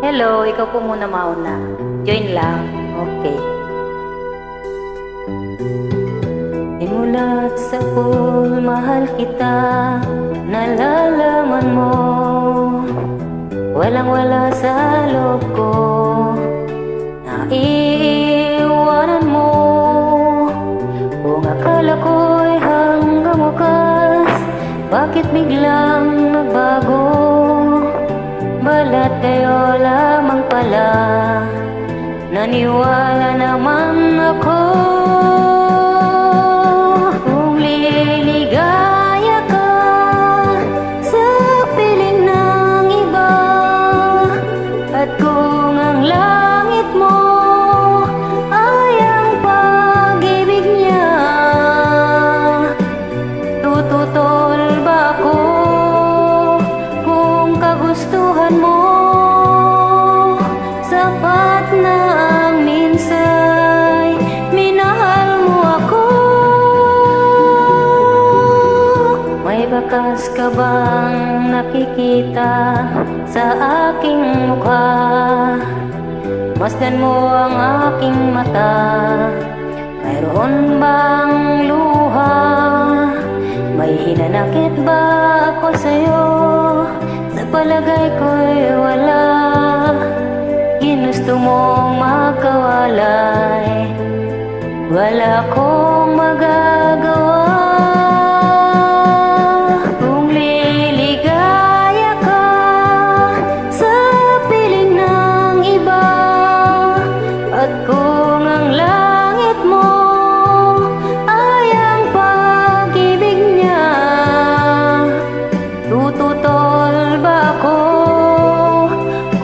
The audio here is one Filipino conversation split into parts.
Hello, ikaw po muna mauna. Join lang. Okay. Simulat sa pool, mahal kita, nalalaman mo. Walang-wala sa loob ko, naiiwanan mo. Kung akala ko'y hanggang wakas, bakit biglang nagbago? Balat kayo lamang pala, naniwala naman ako. Kung liligaya ka sa piling ng iba, at kung ang langit mo ay ang pag-ibig niya, tututol ba ako kung kagustuhan mo? Sapat na ang minsay minahal mo ako. May bakas ka bang nakikita sa aking mukha? Masdan mo ang aking mata, mayroon bang luha? May hinanakit ba ako sa'yo? Sa palagay ko'y wala. Ginusto mong magkawalay, wala akong magagawa. Kung liligaya ka sa piling ng iba, at kung ang langit mo ay ang pag-ibig niya, tututol ba ako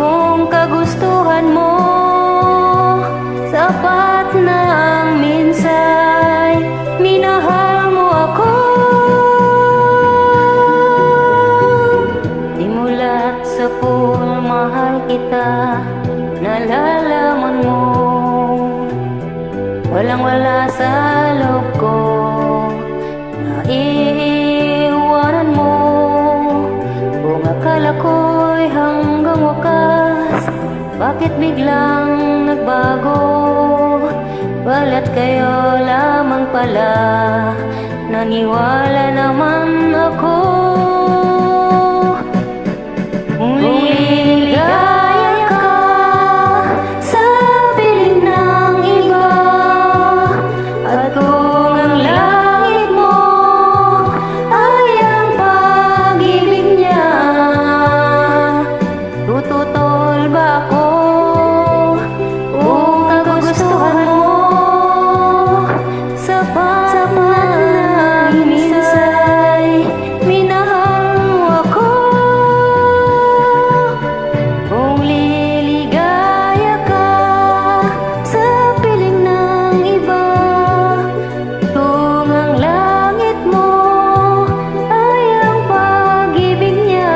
kung kagustuhan mo? Sapat na ang minsay minahal mo ako. Simulat sa pool, mahal kita, nalalaman mo. Walang-wala sa loob ko, naiiwanan mo. Kung akala ko'y hanggang wakas, bakit biglang nagbago? Balat kayo lamang pala, naniwala naman ako. Kung liligaya ka sa piling ng iba, at kung ang langit mo ay ang pag-ibig niya, tututol ba ako kung kagustuhan mo? Sapat na ang minsay minahal mo ako. Kung liligaya ka sa piling ng iba, kung ang langit mo ay ang pag-ibig niya,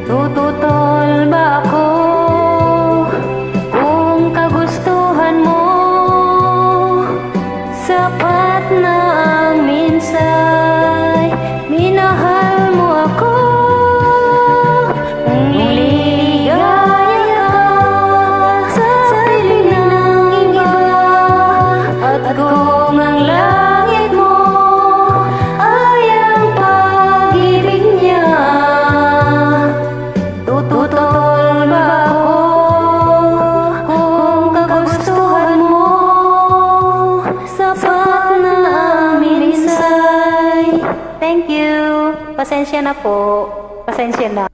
tututol ba ako kung kagustuhan mo? Sapat na ang minsay minahal mo ako. Kung liligaya ka sa piling ng iba, at kung ang langit mo ay ang pag-ibig niya, tututol ba ako kung kagustuhan mo? Sapat na ang minsay. Thank you. Pasensya na po. Pasensya na.